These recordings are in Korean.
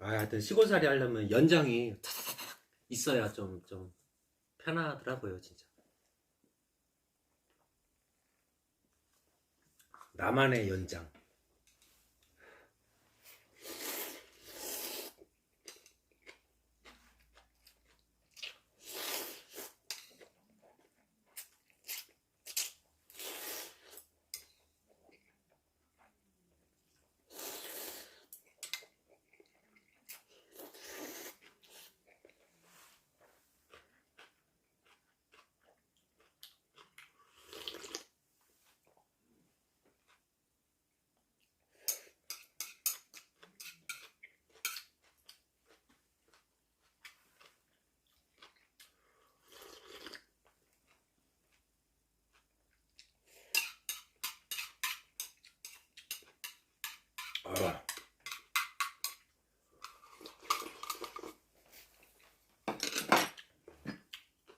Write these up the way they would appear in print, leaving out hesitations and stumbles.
하여튼 시골살이 하려면 연장이 타다다닥 있어야 좀 편하더라고요, 진짜. 나만의 연장.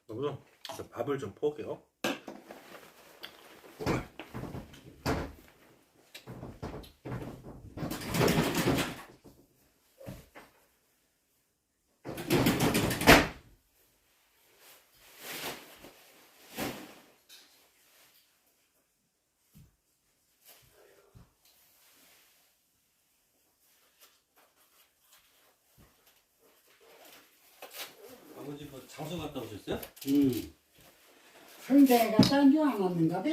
여기서 밥을 좀 포게요. 아버지 뭐 장소 갔다 오셨어요? 선대가 딴줄 안 왔는가 봐.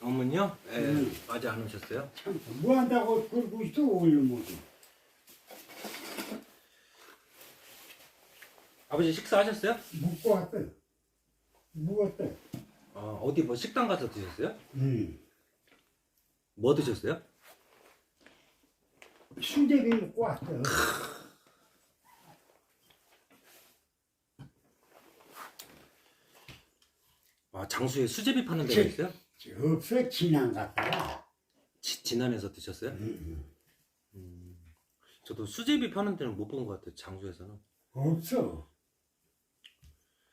어머니요? 네, 아직 안 오셨어요? 참, 뭐 한다고 그러고 있어, 오늘 모두. 아버지 식사하셨어요? 묵고 왔어. 묵었어. 어디 뭐 식당 가서 드셨어요? 뭐 드셨어요? 수제비 먹고 왔어. 장수에 수제비 파는 데가 있어요? 없어, 지난 갔다가. 진안에서 드셨어요? 저도 수제비 파는 데는 못 본 것 같아요, 장수에서는. 없어.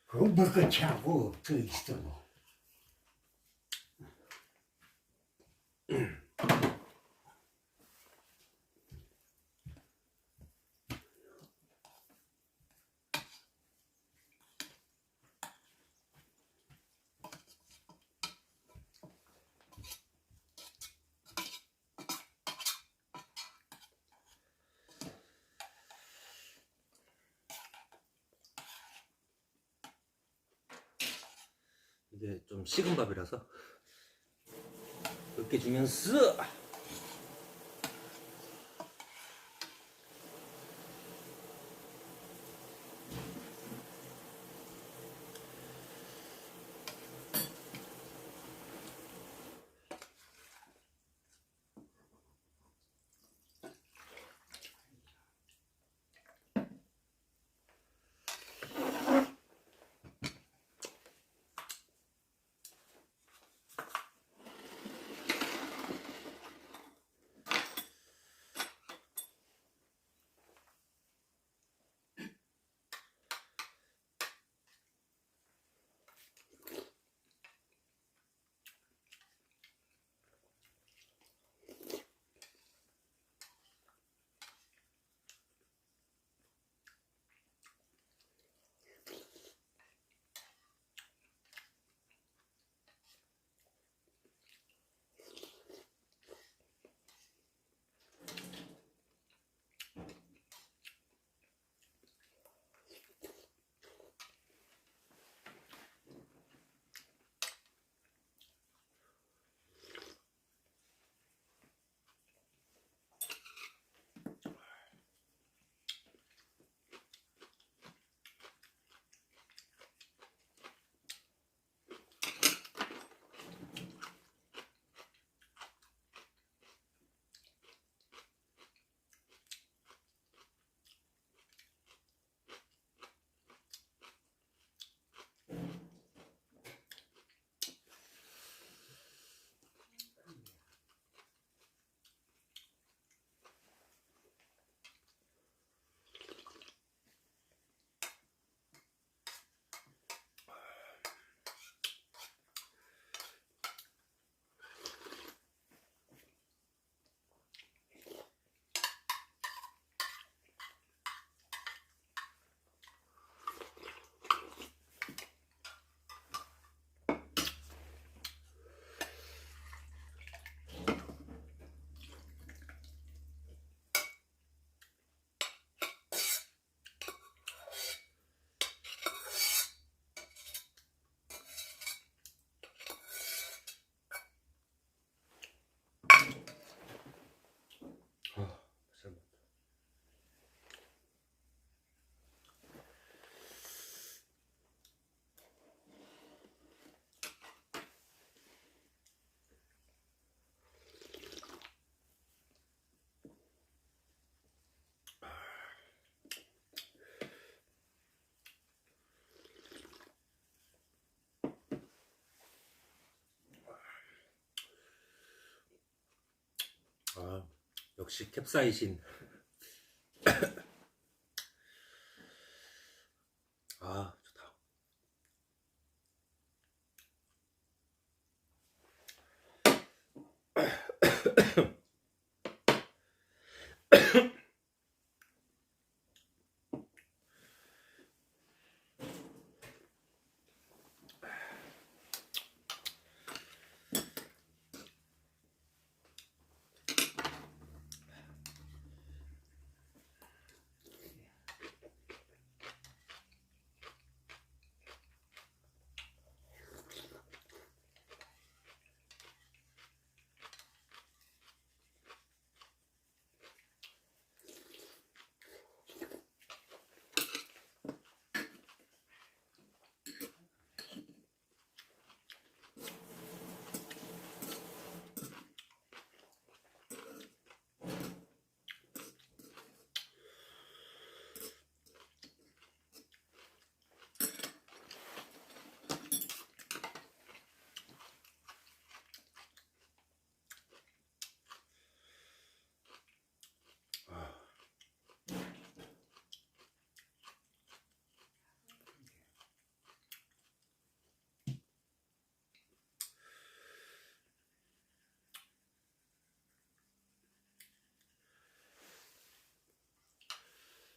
그거 먹거치 하고 없어, 있어. 이게 좀 식은 밥이라서 이렇게 주면서 역시 캡사이신. 아, 좋다.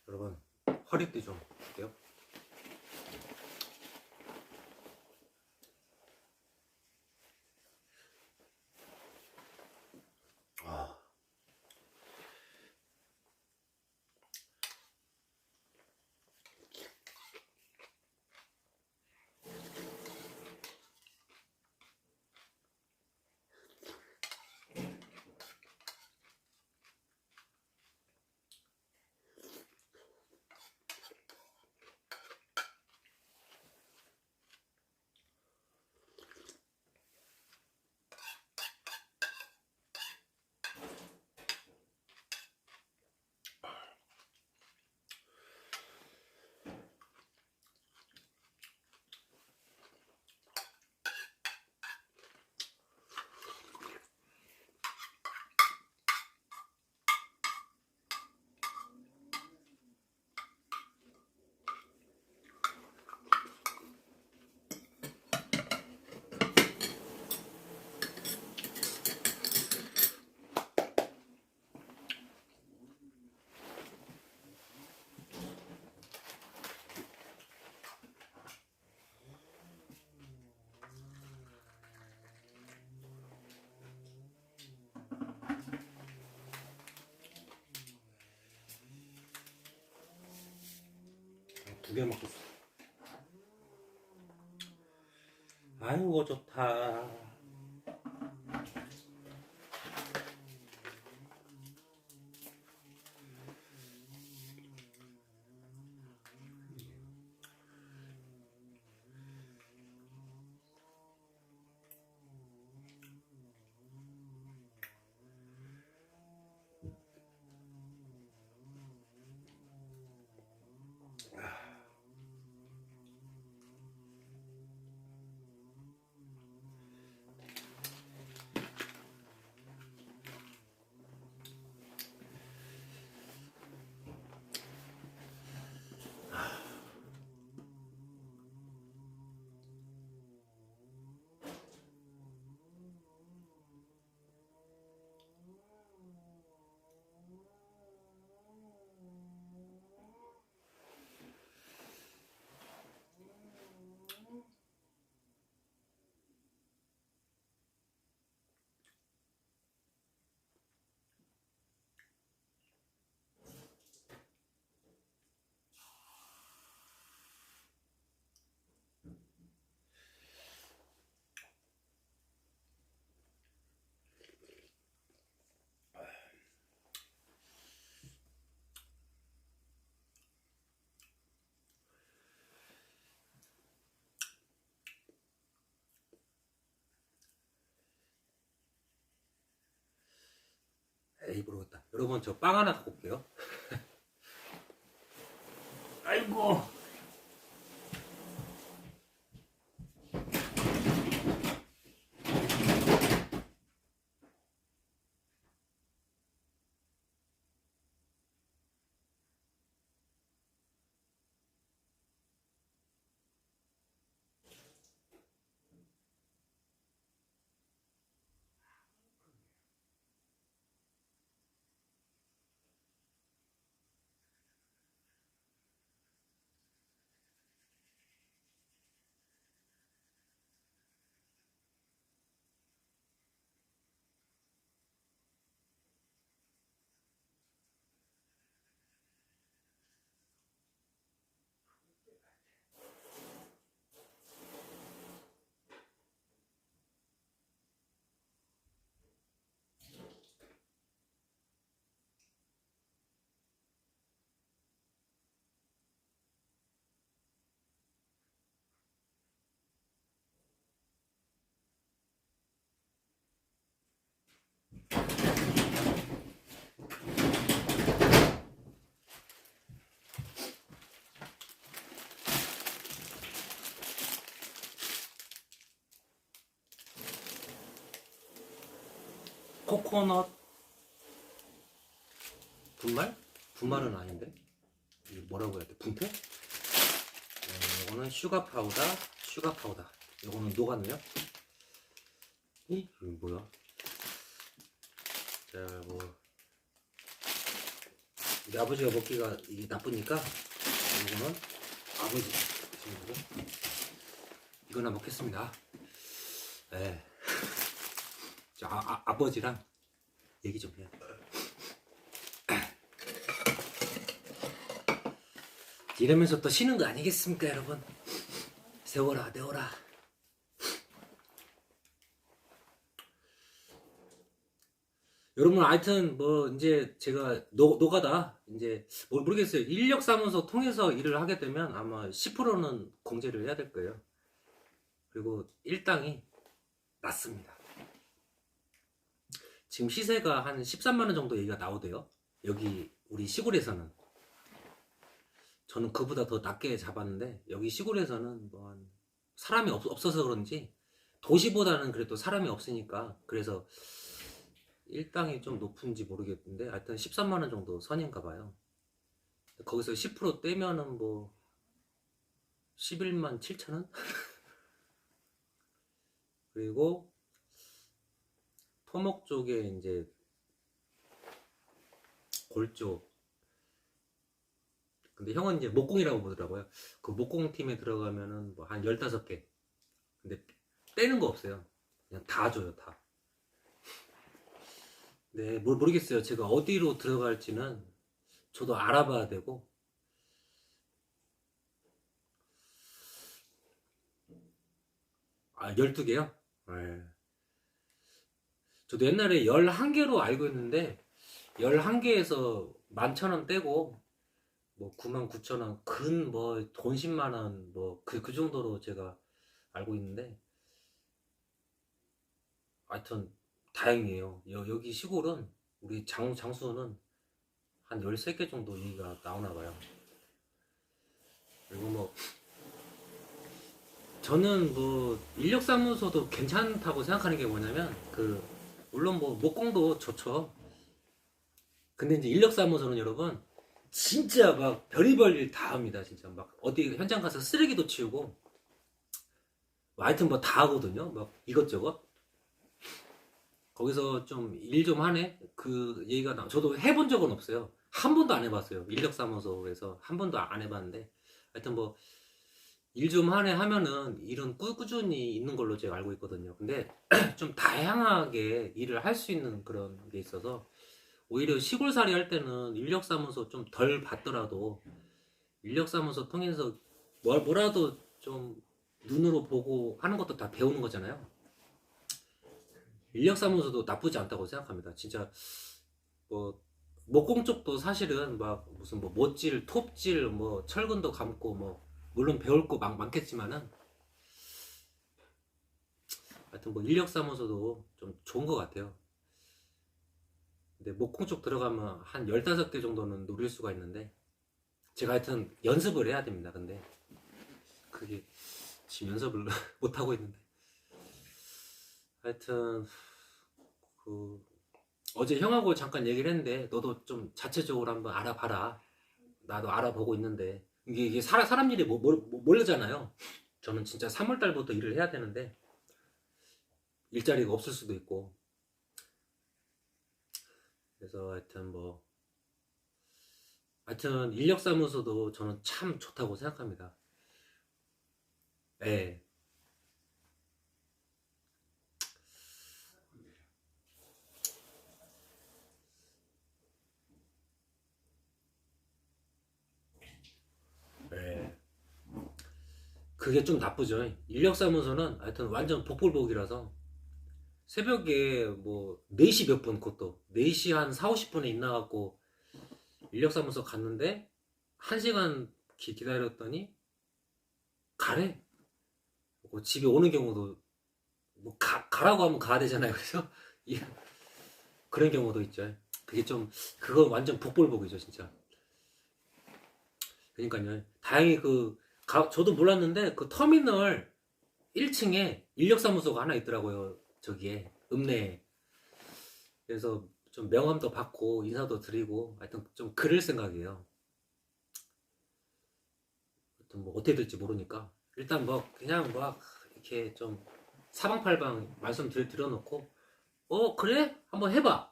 여러분, 허리띠 좀 볼게요. 아. 두 개 먹고 있어. 아이고 좋다. 에이 모르겠다. 여러분 저 빵 하나 갖고 올게요. 아이고. 코코넛 분말? 분말은 아닌데 이게 뭐라고 해야 돼? 분태? 이거는 슈가 파우더. 이거는 녹았네요. 이게 뭐야? 자, 뭐 우리 아버지가 먹기가 이게 나쁘니까 이거는 아버지 드시는 거죠? 이거나 먹겠습니다. 네. 자, 아버지랑 얘기 좀 해야 돼. 이러면서 또 쉬는 거 아니겠습니까, 여러분? 세워라, 내워라. 여러분, 하여튼 뭐 이제 제가 노가다 이제 모르겠어요. 인력사무소 통해서 일을 하게 되면 아마 10%는 공제를 해야 될 거예요. 그리고 일당이 낮습니다. 지금 시세가 한 13만 원 정도 얘기가 나오대요. 여기 우리 시골에서는. 저는 그보다 더 낮게 잡았는데 여기 시골에서는 뭐 한 사람이 없어서 그런지 도시보다는 그래도 사람이 없으니까 그래서 일당이 좀 높은지 모르겠는데 하여튼 13만 원 정도 선인가 봐요. 거기서 10% 떼면은 뭐 11만 7천 원? 그리고 토목 쪽에 이제 골 쪽. 근데 형은 이제 목공이라고 보더라고요. 그 목공 팀에 들어가면은 뭐 한 15개. 근데 떼는 거 없어요. 그냥 다 줘요, 다. 네, 모르겠어요. 제가 어디로 들어갈지는 저도 알아봐야 되고. 아, 12개요? 네. 저도 옛날에 11개로 알고 있는데 11개에서 11,000원 떼고 뭐 99,000원 근 뭐 돈 10만원 뭐 그 정도로 제가 알고 있는데 하여튼 다행이에요. 여기 시골은 우리 장수는 한 13개 정도 얘기가 나오나 봐요. 그리고 뭐 저는 뭐 인력사무소도 괜찮다고 생각하는 게 뭐냐면 그 물론 뭐 목공도 좋죠. 근데 이제 인력사무소는 여러분 진짜 막 별의별 일 다 합니다. 진짜 막 어디 현장 가서 쓰레기도 치우고 뭐 하여튼 뭐 다 하거든요. 막 이것저것. 거기서 좀 일 좀 하네? 그 얘기가 저도 해본 적은 없어요. 한 번도 안 해봤어요. 인력사무소에서 한 번도 안 해봤는데 하여튼 뭐 일 좀 하네 하면은 일은 꾸준히 있는 걸로 제가 알고 있거든요. 근데 좀 다양하게 일을 할 수 있는 그런 게 있어서 오히려 시골살이 할 때는 인력사무소 좀 덜 받더라도 인력사무소 통해서 뭐라도 좀 눈으로 보고 하는 것도 다 배우는 거잖아요. 인력사무소도 나쁘지 않다고 생각합니다. 진짜 뭐 목공 쪽도 사실은 막 무슨 뭐 못질, 톱질, 뭐 철근도 감고 뭐 물론 배울 거 많겠지만은 하여튼 뭐 인력사무소도 좀 좋은 것 같아요. 근데 목공 쪽 들어가면 한 15개 정도는 누릴 수가 있는데 제가 하여튼 연습을 해야 됩니다. 근데 그게 지금 연습을 못하고 있는데 하여튼 그 어제 형하고 잠깐 얘기를 했는데 너도 좀 자체적으로 한번 알아봐라. 나도 알아보고 있는데 이게 사람 일이 모르잖아요. 저는 진짜 3월달부터 일을 해야 되는데 일자리가 없을 수도 있고 그래서 하여튼 인력사무소도 저는 참 좋다고 생각합니다. 예. 예. 그게 좀 나쁘죠. 인력사무소는 하여튼 완전 복불복이라서 새벽에 뭐 4시 몇 분 그것도 4시 한 4, 50분에 있나갖고 인력사무소 갔는데 1시간 기다렸더니 가래. 뭐 집에 오는 경우도 뭐 가라고 하면 가야 되잖아요. 그래서 그런 경우도 있죠. 그게 좀 그건 완전 복불복이죠 진짜. 그러니까요. 다행히 저도 몰랐는데 그 터미널 1층에 인력사무소가 하나 있더라고요. 저기에 읍내에. 그래서 좀 명함도 받고 인사도 드리고 하여튼 좀 그럴 생각이에요. 하여튼 뭐 어떻게 될지 모르니까 일단 뭐 그냥 뭐 이렇게 좀 사방팔방 말씀 드려놓고 그래? 한번 해봐.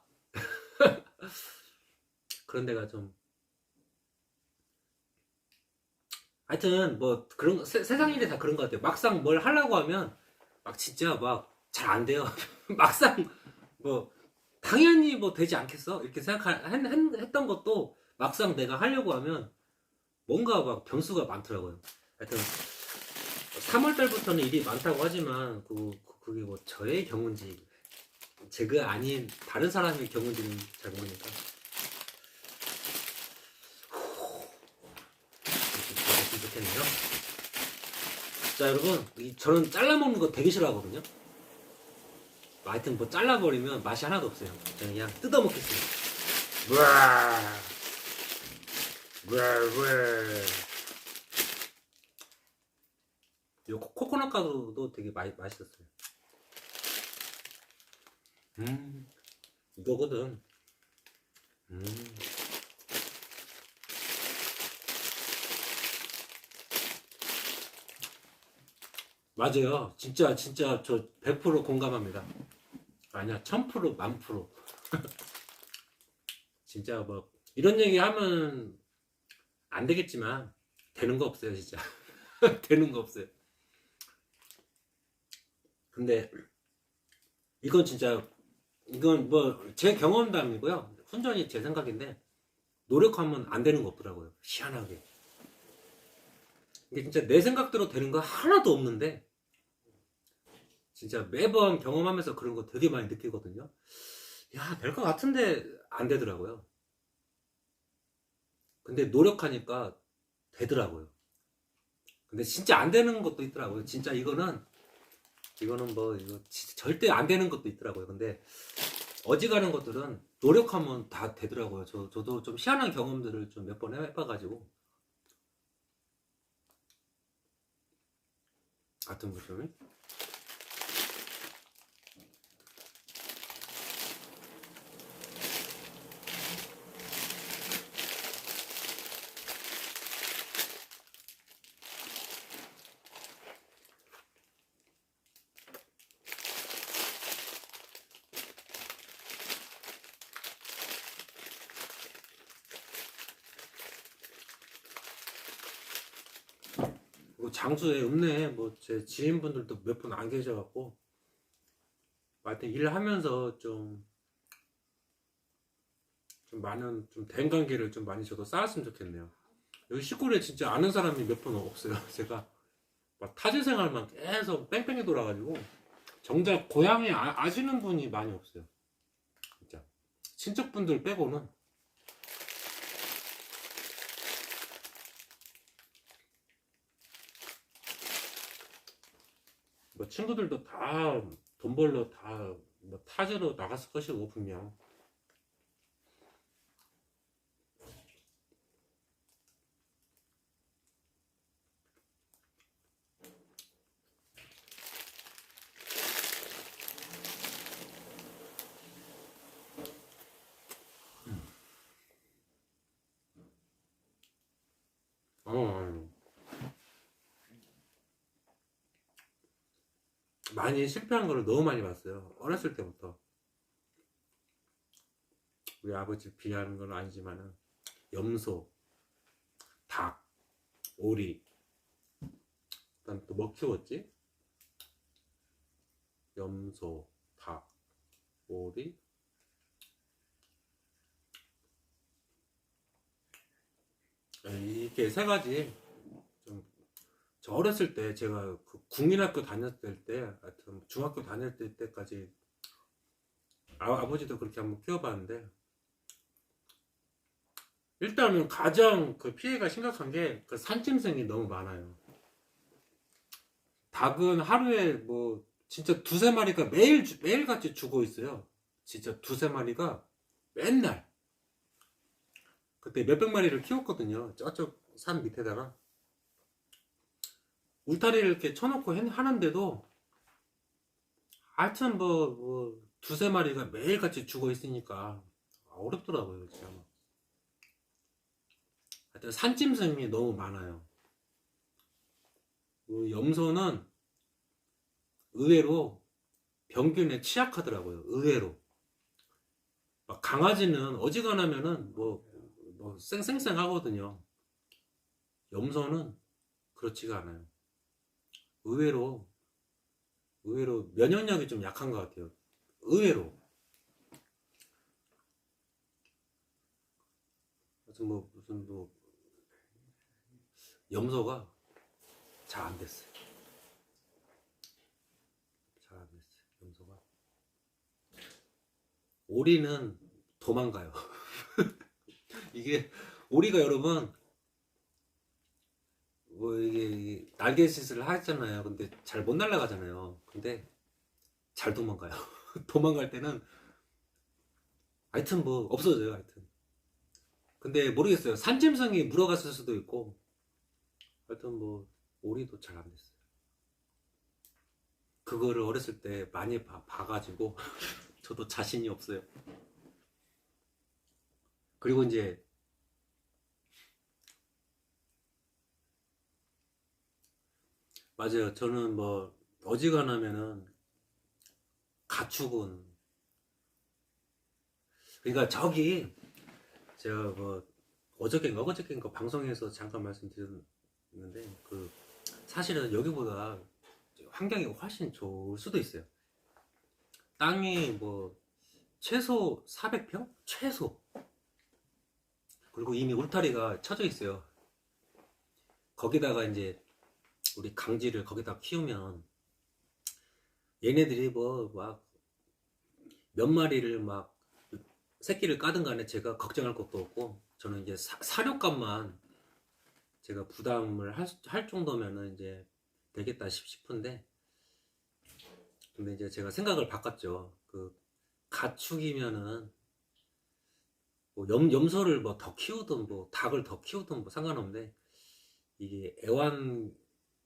그런 데가 좀 하여튼 뭐 그런 세상 일이 다 그런 것 같아요. 막상 뭘 하려고 하면 막 진짜 막 잘 안 돼요. 막상 뭐 당연히 뭐 되지 않겠어? 이렇게 했던 것도 막상 내가 하려고 하면 뭔가 막 변수가 많더라고요. 하여튼 3월 달부터는 일이 많다고 하지만 그게 뭐 저의 경우인지 제가 아닌 다른 사람의 경우인지는 잘 모르니까 그랬으면 좋겠네요. 자 여러분 저는 잘라먹는 거 되게 싫어하거든요. 하여튼 뭐 잘라버리면 맛이 하나도 없어요. 저는 그냥 뜯어먹겠습니다. 요 코코넛 가루도 되게 맛있었어요. 이거거든. 맞아요. 진짜 저 100% 공감합니다. 아니야 1000% 1000%. 진짜 뭐 이런 얘기 하면 안 되겠지만 되는 거 없어요 진짜. 되는 거 없어요. 근데 이건 뭐 제 경험담이고요. 순전히 제 생각인데 노력하면 안 되는 거 없더라고요. 희한하게. 이게 진짜 내 생각대로 되는 거 하나도 없는데 진짜 매번 경험하면서 그런 거 되게 많이 느끼거든요. 야, 될 것 같은데 안 되더라고요. 근데 노력하니까 되더라고요. 근데 진짜 안 되는 것도 있더라고요. 진짜 이거는 뭐 이거 진짜 절대 안 되는 것도 있더라고요. 근데 어지간한 것들은 노력하면 다 되더라고요. 저도 좀 희한한 경험들을 좀 몇 번 해봐가지고 같은 것좀 장수에 없네. 뭐 제 지인분들도 몇 분 안 계셔갖고 하여튼 일하면서 좀 많은 좀 대인관계를 좀 많이 저도 쌓았으면 좋겠네요. 여기 시골에 진짜 아는 사람이 몇 분 없어요. 제가 막 타지 생활만 계속 뺑뺑이 돌아가지고 정작 고향에 아시는 분이 많이 없어요. 진짜 친척분들 빼고는. 뭐 친구들도 다 돈 벌러 다 뭐 타지로 나갔을 것이고 분명. 어, 많이 실패한 거를 너무 많이 봤어요. 어렸을 때부터. 우리 아버지 비하는 건 아니지만은 염소, 닭, 오리, 그다음 또 뭐 키웠지? 염소, 닭, 오리, 이렇게 세 가지. 좀 저 어렸을 때 제가 그 국민학교 다녔을 때, 하여튼 중학교 다닐 때까지 아버지도 그렇게 한번 키워봤는데 일단은 가장 그 피해가 심각한 게 그 산짐승이 너무 많아요. 닭은 하루에 뭐 진짜 두세 마리가 매일같이 죽어 있어요. 진짜 두세 마리가 맨날. 그때 몇백 마리를 키웠거든요. 저쪽 산 밑에다가 울타리를 이렇게 쳐놓고 하는데도 하여튼 뭐 두세 마리가 매일같이 죽어 있으니까 어렵더라고요, 진짜. 하여튼 산짐승이 너무 많아요. 염소는 의외로 병균에 취약하더라고요. 의외로. 막 강아지는 어지간하면은 뭐 쌩쌩쌩하거든요. 염소는 그렇지가 않아요. 의외로 면역력이 좀 약한 것 같아요. 의외로. 무슨 염소가 잘 안 됐어요. 잘 안 됐어요. 염소가. 오리는 도망가요. 이게 오리가 여러분 뭐 이게 날갯짓을 하잖아요. 근데 잘 못 날아가잖아요. 근데 잘 도망가요. 도망갈 때는 하여튼 뭐 없어져요. 하여튼. 근데 모르겠어요. 산짐승이 물어갔을 수도 있고 하여튼 뭐 오리도 잘 안 됐어요. 그거를 어렸을 때 많이 봐가지고 저도 자신이 없어요. 그리고 이제 맞아요. 저는 뭐 어지간하면은 가축은 그러니까 저기 제가 뭐 어저께인가 방송에서 잠깐 말씀드렸는데 그 사실은 여기보다 환경이 훨씬 좋을 수도 있어요. 땅이 뭐 최소 400평? 최소. 그리고 이미 울타리가 쳐져 있어요. 거기다가 이제 우리 강지를 거기다 키우면 얘네들이 뭐 막 몇 마리를 막 새끼를 까든 간에 제가 걱정할 것도 없고 저는 이제 사료값만 제가 부담을 할 정도면은 이제 되겠다 싶은데 근데 이제 제가 생각을 바꿨죠. 그 가축이면은 뭐 염소를 뭐 더 키우든 뭐 닭을 더 키우든 뭐 상관없는데 이게 애완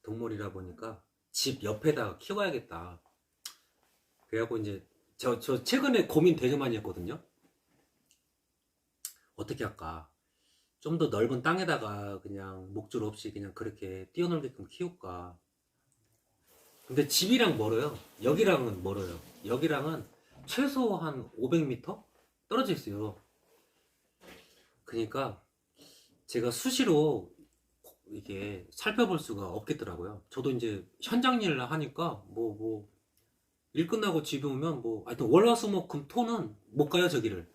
동물이라 보니까 집 옆에다가 키워야겠다. 그래갖고 이제 저 최근에 고민 되게 많이 했거든요. 어떻게 할까? 좀 더 넓은 땅에다가 그냥 목줄 없이 그냥 그렇게 뛰어놀게끔 키울까? 근데 집이랑 멀어요. 여기랑은 멀어요. 여기랑은 최소 한 500m 떨어져 있어요. 그러니까 제가 수시로 이게 살펴볼 수가 없겠더라고요. 저도 이제 현장 일을 하니까 일 끝나고 집에 오면 뭐 하여튼 월화수목금토는 못 가요 저기를.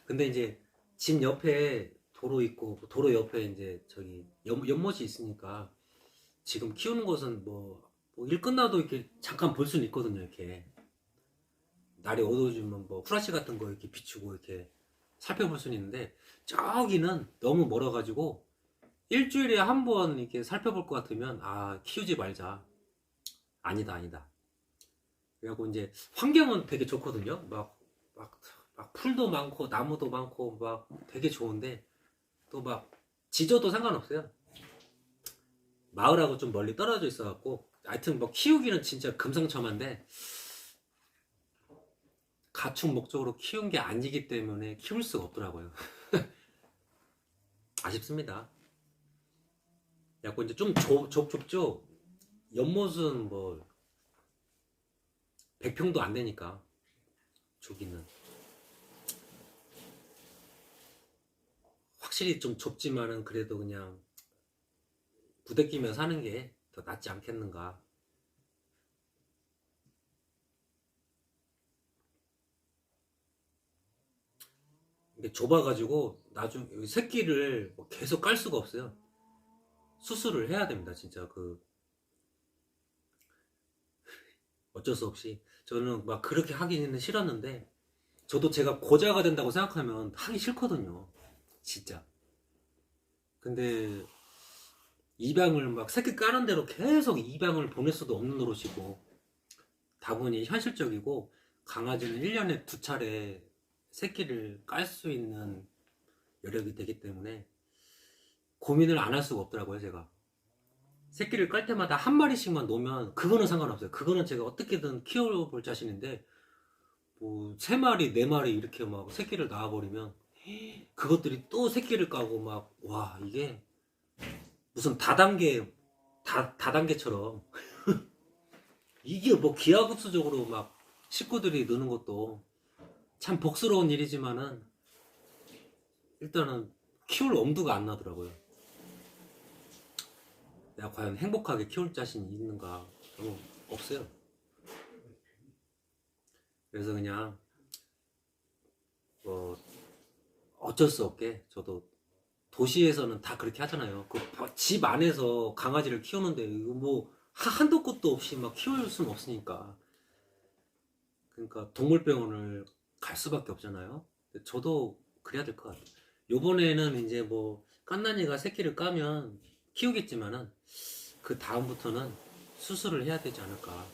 근데 이제 집 옆에 도로 있고 도로 옆에 이제 저기 연못이 있으니까 지금 키우는 것은 뭐 일 끝나도 이렇게 잠깐 볼 수는 있거든요. 이렇게 날이 어두워지면 뭐 후라시 같은 거 이렇게 비추고 이렇게 살펴볼 수는 있는데 저기는 너무 멀어가지고 일주일에 한 번 이렇게 살펴볼 것 같으면 키우지 말자. 아니다. 그래갖고 이제 환경은 되게 좋거든요. 막 풀도 많고 나무도 많고 막 되게 좋은데 또 막 지져도 상관없어요. 마을하고 좀 멀리 떨어져 있어갖고 하여튼 뭐 키우기는 진짜 금상첨화인데 가축 목적으로 키운 게 아니기 때문에 키울 수가 없더라고요. 아쉽습니다. 그래갖고 이제 좀 좁죠. 연못은 뭐 100평도 안 되니까 저기는 확실히 좀 좁지만은 그래도 그냥 부대끼며 사는 게 더 낫지 않겠는가. 이게 좁아가지고 나중 새끼를 뭐 계속 깔 수가 없어요. 수술을 해야 됩니다. 진짜 어쩔 수 없이 저는 막 그렇게 하기는 싫었는데 저도 제가 고자가 된다고 생각하면 하기 싫거든요. 진짜. 근데 입양을 막 새끼 까는 대로 계속 입양을 보낼 수도 없는 노릇이고 다분히 현실적이고 강아지는 1년에 2차례 새끼를 깔 수 있는 여력이 되기 때문에 고민을 안 할 수가 없더라고요. 제가 새끼를 깔 때마다 한 마리씩만 놓으면 그거는 상관없어요. 그거는 제가 어떻게든 키워볼 자신인데 뭐 3마리 4마리 이렇게 막 새끼를 낳아버리면 그것들이 또 새끼를 까고 막 와 이게 무슨 다단계처럼 이게 뭐 기하급수적으로 막 식구들이 느는 것도 참 복스러운 일이지만은 일단은 키울 엄두가 안 나더라고요. 내가 과연 행복하게 키울 자신이 있는가? 저는 없어요. 그래서 그냥 뭐 어쩔 수 없게 저도 도시에서는 다 그렇게 하잖아요. 그 집 안에서 강아지를 키우는데 이거 뭐 한도 끝도 없이 막 키울 수는 없으니까. 그러니까 동물병원을 갈 수밖에 없잖아요. 근데 저도 그래야 될 것 같아요. 요번에는 이제 뭐 깐난이가 새끼를 까면 키우겠지만은 그 다음부터는 수술을 해야 되지 않을까.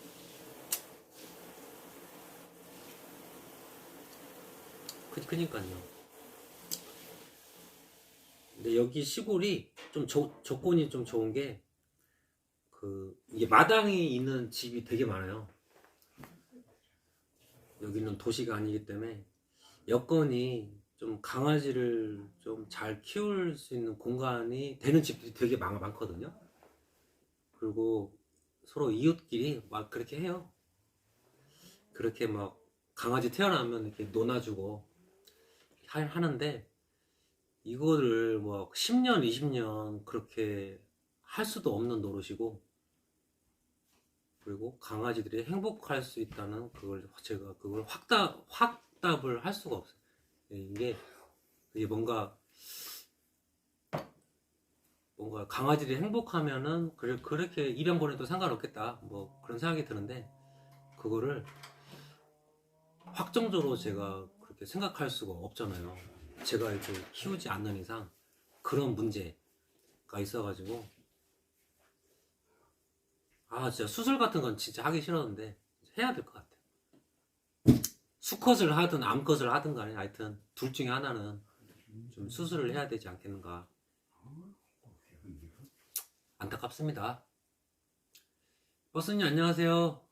그니까요. 근데 여기 시골이 좀 조건이 좀 좋은 게 이게 마당이 있는 집이 되게 많아요. 여기는 도시가 아니기 때문에 여건이 좀 강아지를 좀 잘 키울 수 있는 공간이 되는 집들이 되게 많거든요. 그리고 서로 이웃끼리 막 그렇게 해요. 그렇게 막 강아지 태어나면 이렇게 놀아주고 하는데 이거를 뭐 10년, 20년 그렇게 할 수도 없는 노릇이고, 그리고 강아지들이 행복할 수 있다는 제가 그걸 확답을 할 수가 없어요. 이게 뭔가 강아지들이 행복하면은 그렇게 입양 보내도 상관없겠다 뭐 그런 생각이 드는데, 그거를 확정적으로 제가 그렇게 생각할 수가 없잖아요. 제가 이렇게 키우지 않는 이상 그런 문제가 있어가지고 진짜 수술 같은 건 진짜 하기 싫었는데 해야 될 것 같아요. 수컷을 하든 암컷을 하든 간에 하여튼 둘 중에 하나는 좀 수술을 해야 되지 않겠는가. 안타깝습니다. 버스님 안녕하세요.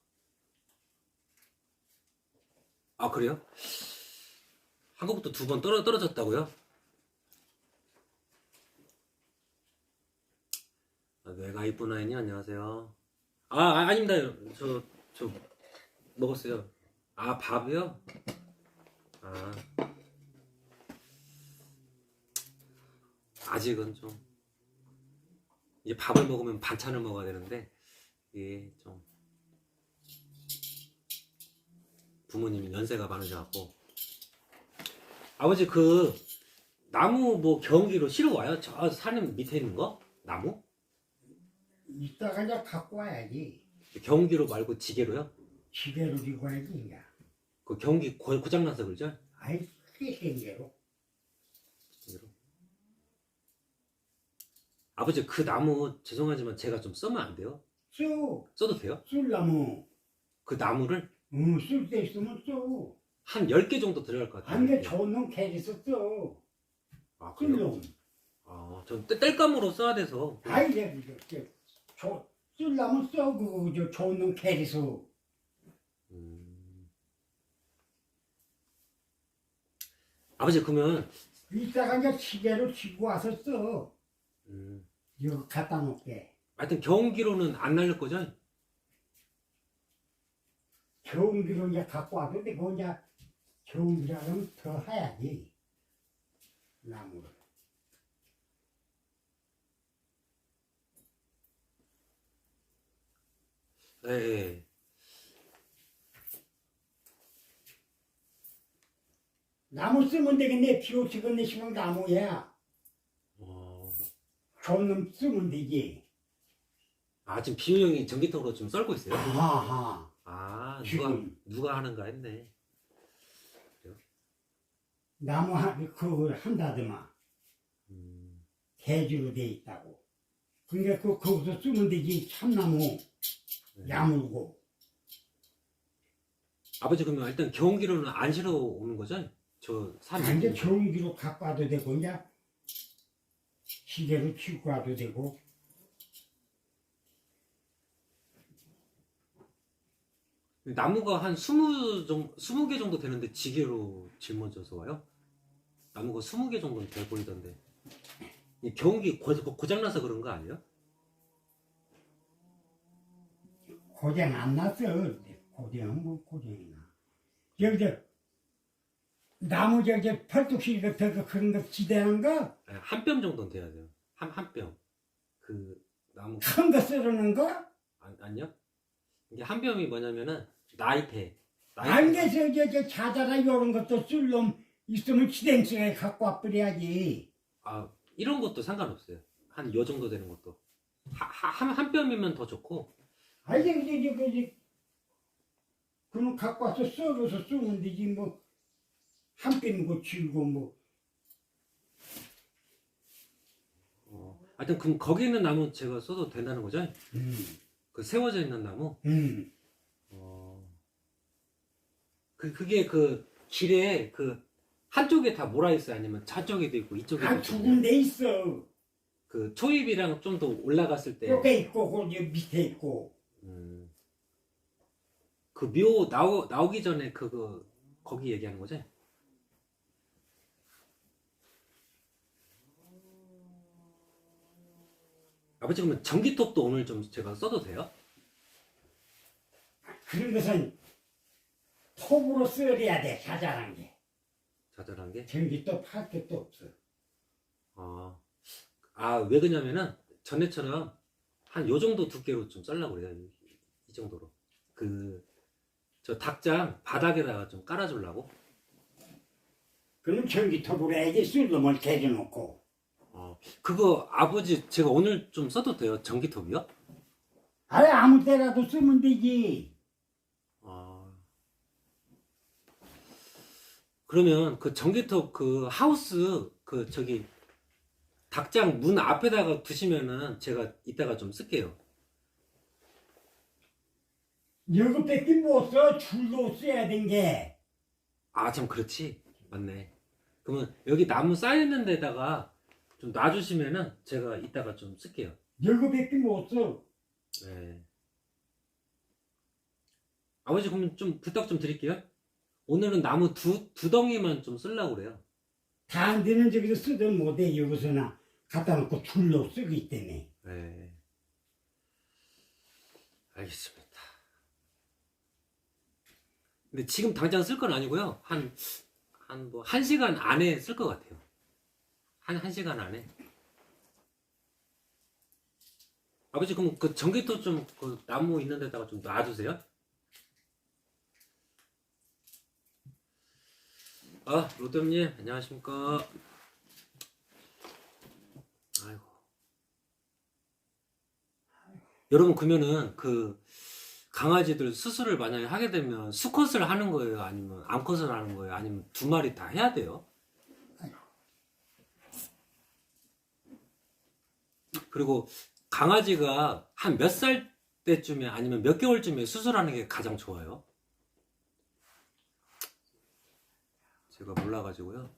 아 그래요? 한국부터 2번 떨어졌다고요? 내가 이쁜 아이니 안녕하세요. 아닙니다. 저 먹었어요. 밥이요? 아직은 좀 이제 밥을 먹으면 반찬을 먹어야 되는데 이게 좀 부모님이 연세가 많으셔갖고. 아버지 나무 뭐 경기로 실어 와요? 저 산림 밑에 있는 거? 나무? 이따가 이제 갖고 와야지. 경기로 말고 지게로요? 지게로 들고 와야지 이제. 그 경기 고장나서 그러죠? 아이 그게 생계로. 지게로. 아버지 그 나무 죄송하지만 제가 좀 써면 안 돼요? 써도 돼요? 쓸나무. 그 나무를 쓸 때 있으면 써. 한 10개 정도 들어갈 것 같아요. 안돼 좋은 놈 캐리서 써. 그래요? 쓸놈. 전 뗄감으로 써야 돼서. 아이 쓸나무 써. 그거 좋은 놈 캐리서. 아버지 그러면 이따가 이제 시계로 지고 와서 써. 이거 갖다 놓게. 하여튼 경기로는 안 날릴 거죠? 경기로 이제 갖고 와도 돼. 그거 이제 경기라면 더 해야지. 나무를. 네. 나무 쓰면 되겠네. 비오 찍은 내 시방 나무야. 좋은 놈 쓰면 되지. 지금 비유 형이 전기통으로 좀 썰고 있어요? 아하. 누가 하는가 했네. 나무 그걸 한다더만. 개주로 돼 있다고. 그러니까 거기서 쓰면 되지. 참나무. 야물고. 아버지 그러면 일단 경기로는 안 실어 오는 거죠? 이제 경기로 갖고 와도 되고 이제 시계로 치고 와도 되고. 나무가 한 20개 정도 되는데 지게로 짊어져서 와요? 나무가 20개 정도는 돼 보이던데. 이 경운기 고장나서 그런 거 아니에요? 고장 안 났어. 고장 뭐 고장이나. 저기 나무 저기 펄뚝실 같은 거 그런 거 지대는 거? 한 뼘 정도는 돼야 돼요. 한 뼘. 그 나무 큰 거 썰어는 거? 아니요? 이게 한 뼘이 뭐냐면은 나이테. 안개서 저 자다라 이런 것도 쓸 놈 있으면 지댕스에 갖고 와버려야지. 아 이런 것도 상관없어요. 한 요 정도 되는 것도 한 뼘이면 더 좋고. 아니 그럼 갖고 와서 썰어서 쓰면 되지 뭐 한 뼘이고 길고 뭐. 하여튼 그럼 거기 있는 나무 제가 써도 된다는 거죠? 음. 그 세워져 있는 나무? 음. 그게 그 길에 그 한쪽에 다 몰아 있어요? 아니면 저쪽에도 있고 이쪽에도 있고? 두 군데 있어. 그 초입이랑 좀 더 올라갔을 때 옆에 있고 거기 밑에 있고. 그 묘 나오기 전에 그거 거기 얘기하는 거지? 아버지 그러면 전기톱도 오늘 좀 제가 써도 돼요? 그런 것은 톱으로 썰어야 돼. 자잘한 게. 자잘한 게? 전기톱 할 것도 없어. 왜 그러냐면은 전에처럼 한 요 정도 두께로 좀 썰려고 그래요. 이 정도로. 저 닭장 바닥에다가 좀 깔아주려고. 그럼 전기톱으로 해야지. 쓸놈을 개져놓고. 그거 아버지 제가 오늘 좀 써도 돼요? 전기톱이요? 아예 아무 때라도 쓰면 되지. 그러면 그 전기톱 그 하우스 그 저기 닭장 문 앞에다가 두시면은 제가 이따가 좀 쓸게요. 여기 뺏긴 못 써. 줄로 써야 된 게. 참 그렇지. 맞네. 그러면 여기 나무 쌓여있는 데다가 좀 놔주시면은 제가 이따가 좀 쓸게요. 여기 뺏긴 못 써. 네. 아버지 그러면 좀 부탁 좀 드릴게요. 오늘은 나무 두 덩이만 좀 쓰려고 그래요. 다 안 되는 저기서 쓰든 못해. 여기서나 갖다 놓고 줄로 쓰기 때문에. 네. 알겠습니다. 근데 지금 당장 쓸 건 아니고요. 한 1시간 안에 쓸 것 같아요. 한 시간 안에. 아버지 그럼 그 전기톱 좀 그 나무 있는 데다가 좀 놔주세요. 로템님 안녕하십니까. 아이고. 여러분 그러면은 그 강아지들 수술을 만약에 하게 되면 수컷을 하는 거예요? 아니면 암컷을 하는 거예요? 아니면 두 마리 다 해야 돼요? 그리고 강아지가 한 몇 살 때쯤에 아니면 몇 개월쯤에 수술하는 게 가장 좋아요? 제가 몰라가지고요.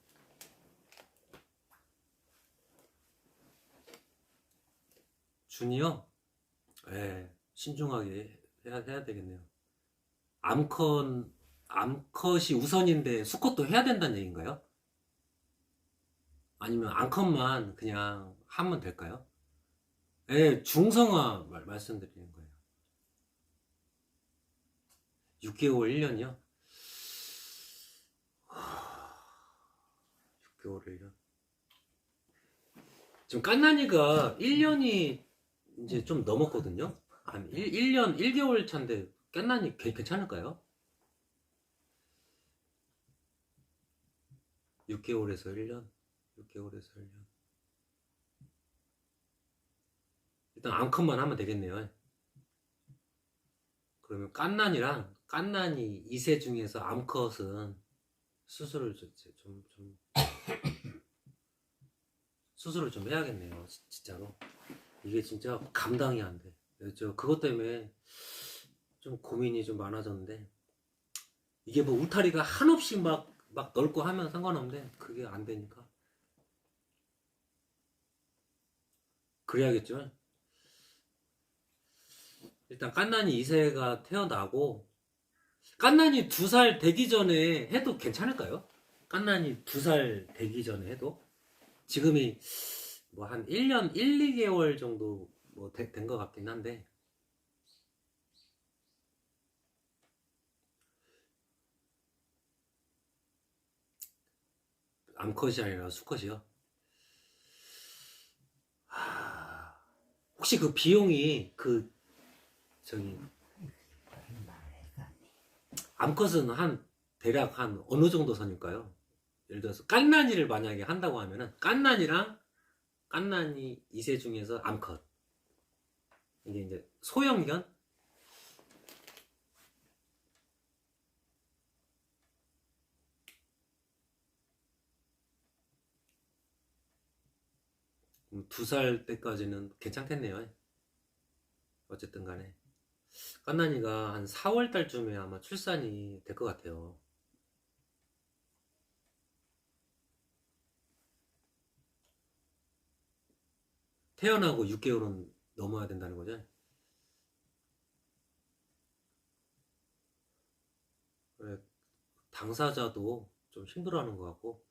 준이요? 네, 신중하게 해야 되겠네요. 암컷이 우선인데 수컷도 해야 된다는 얘기인가요? 아니면 암컷만 그냥 하면 될까요? 네, 중성화 말씀드리는 거예요. 6개월, 1년이요? 6개월, 1년. 지금 깐난이가 1년이 이제 좀 넘었거든요? 한 1년, 1개월 차인데 깐난이 괜찮을까요? 6개월에서 1년? 6개월에서 1년. 일단 암컷만 하면 되겠네요. 그러면 깐난이 2세 중에서 암컷은 수술을 수술을 좀 해야겠네요. 진짜로. 이게 진짜 감당이 안 돼. 그것 때문에 좀 고민이 좀 많아졌는데, 이게 뭐 울타리가 한없이 막 넓고 하면 상관없는데, 그게 안 되니까. 그래야겠죠. 일단 깐난이 2세가 태어나고, 깐난이 2살 되기 전에 해도 괜찮을까요? 깐난이 2살 되기 전에 해도? 지금이 뭐 한 1년 1, 2개월 정도 뭐 된 것 같긴 한데 암컷이 아니라 수컷이요? 하... 혹시 그 비용이 그 저기 암컷은 한 대략 한 어느 정도 선일까요? 예를 들어서 깐난이를 만약에 한다고 하면은 깐난이랑 깐난이 2세 중에서 암컷 이게 이제 소형견 두 살 때까지는 괜찮겠네요. 어쨌든 간에 깐난이가 한 4월 달쯤에 아마 출산이 될 것 같아요. 태어나고 6개월은 넘어야 된다는 거죠. 그래, 당사자도 좀 힘들어하는 것 같고,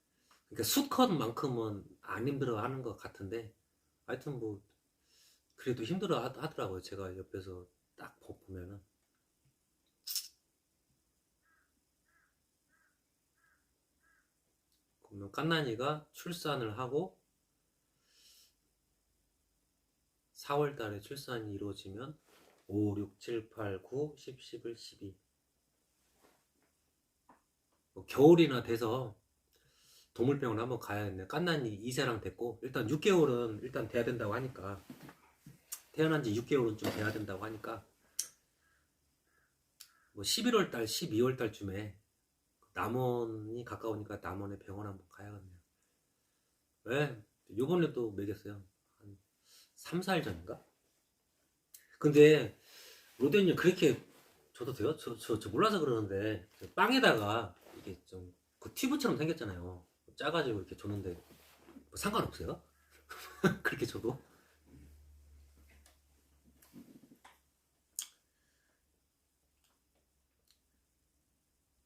그러니까 수컷만큼은 안 힘들어하는 것 같은데, 하여튼 뭐 그래도 힘들어 하더라고요. 제가 옆에서 딱 보면은. 그러면 깐난이가 출산을 하고 4월 달에 출산이 이루어지면 5, 6, 7, 8, 9, 10, 11, 12 뭐 겨울이나 돼서 동물병원 한번 가야겠네. 깐난이 2세랑 됐고 일단 6개월은 일단 돼야 된다고 하니까 태어난 지 6개월은 좀 돼야 된다고 하니까 뭐 11월 달, 12월 달쯤에 남원이 가까우니까 남원에 병원 한번 가야겠네요. 왜? 요번에도 먹였어요. 한 3, 4일 전인가? 근데 로데님 그렇게 줘도 돼요? 저 몰라서 그러는데 빵에다가 이게 좀 그 튜브처럼 생겼잖아요. 짜가지고 이렇게 줬는데 뭐 상관없어요? 그렇게 줘도?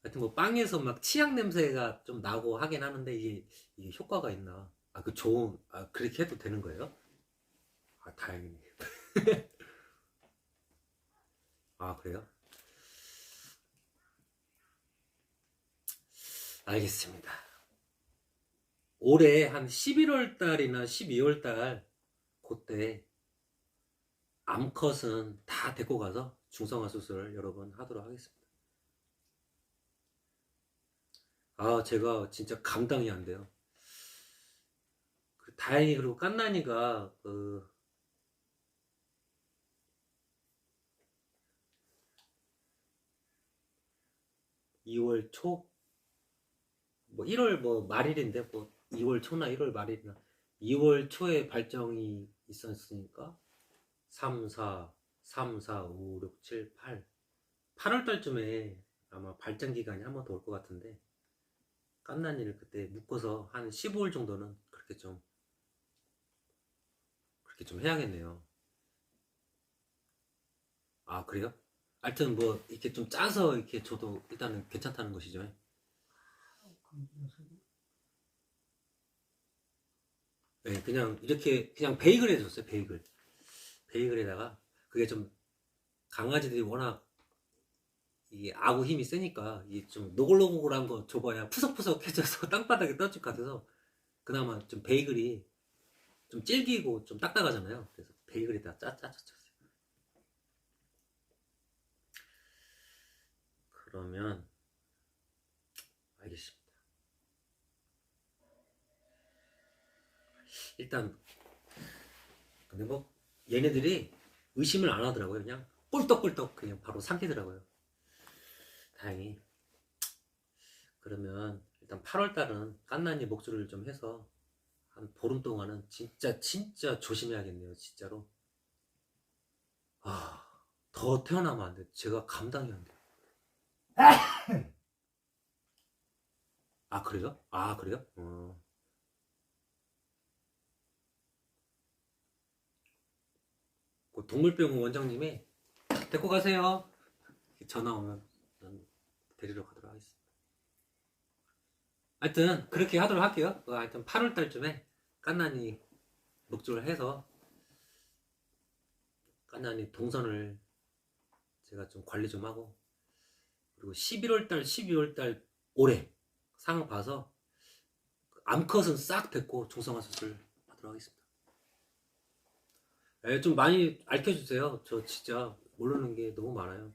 하여튼 뭐 빵에서 막 치약 냄새가 좀 나고 하긴 하는데 이게 효과가 있나? 아 그 좋은 아 그렇게 해도 되는 거예요? 아 다행이네. 아 그래요? 알겠습니다. 올해 한 11월 달이나 12월 달 그때 암컷은 다 데리고 가서 중성화 수술을 여러 번 하도록 하겠습니다. 아 제가 진짜 감당이 안 돼요. 다행히 그리고 깐난이가 그 2월 초, 뭐 1월 뭐 말일인데 뭐 2월 초나 1월 말일이나 2월 초에 발정이 있었으니까 3, 4, 3, 4, 5, 6, 7, 8 8월 달쯤에 아마 발정 기간이 한 번 더 올 것 같은데 깐난이를 그때 묶어서 한 15일 정도는 그렇게 좀 해야겠네요. 아 그래요? 하여튼 뭐 이렇게 좀 짜서 이렇게 줘도 일단은 괜찮다는 것이죠. 네, 그냥 이렇게 그냥 베이글 해줬어요. 베이글. 베이글에다가 그게 좀 강아지들이 워낙 이 아구 힘이 세니까 이게 좀 노골노골한 거 줘봐야 푸석푸석해져서 땅바닥에 떨어질 것 같아서 그나마 좀 베이글이 좀 질기고 좀 딱딱하잖아요. 그래서 베이글에다 짜짜짜짜. 그러면 알겠습니다. 일단 근데 뭐 얘네들이 의심을 안 하더라고요. 그냥 꿀떡꿀떡 그냥 바로 삼키더라고요. 다행히. 그러면 일단 8월 달은 깐난이 목줄을 좀 해서 한 보름 동안은 진짜 진짜 조심해야겠네요. 진짜로. 아, 더 태어나면 안 돼. 제가 감당이 안 돼요. 아, 그래요? 아, 그래요? 그 동물병원 원장님이 데리고 가세요. 전화 오면 데리러 가도록 하겠습니다. 하여튼 그렇게 하도록 할게요. 하여튼 8월 달쯤에 깐난이 목줄을 해서 깐난이 동선을 제가 좀 관리 좀 하고, 그리고 11월 달, 12월 달 올해 상황 봐서 암컷은 싹 뱉고 중성화 수술 하도록 하겠습니다. 좀 많이 알려주세요. 저 진짜 모르는 게 너무 많아요.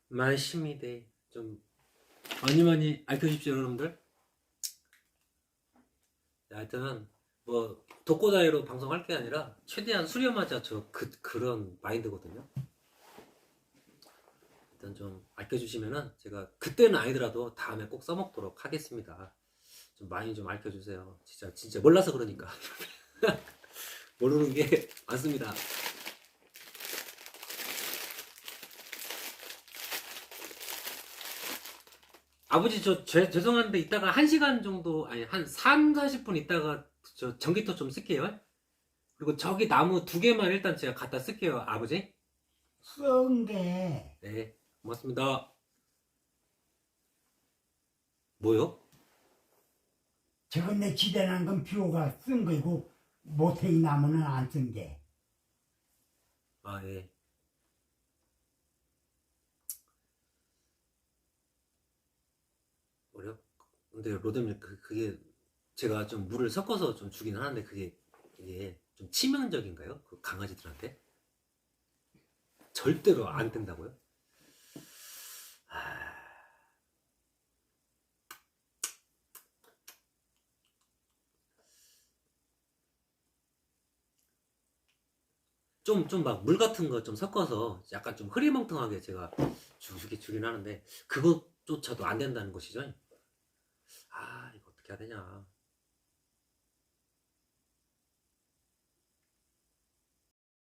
많습니다. 좀 많이 알려주십시오, 여러분들. 하여튼 뭐 독고다이로 방송할 게 아니라 최대한 수렴하자, 그런 마인드거든요. 일단 좀 알려주시면은 제가 그때는 아니더라도 다음에 꼭 써먹도록 하겠습니다. 좀 많이 좀 알려주세요. 진짜 몰라서 그러니까. 모르는 게 많습니다. 아버지 죄송한데 이따가 1시간 정도, 아니 한 3, 40분 있다가 저 전기톱 좀 쓸게요. 그리고 저기 나무 2개만 일단 제가 갖다 쓸게요, 아버지. 쓴 게 네, 고맙습니다. 뭐요? 저건 내 집에 난 건 비호가 쓴 거고 모태이 나무는 안 쓴 게. 아, 예. 어려? 근데 로드님 그게 제가 좀 물을 섞어서 좀 주긴 하는데 이게 좀 치명적인가요? 그 강아지들한테? 절대로 안 된다고요? 좀 막 물 같은 거 좀 섞어서 약간 좀 흐리멍텅하게 제가 주긴 하는데 그것조차도 안 된다는 것이죠. 이거 어떻게 해야 되냐.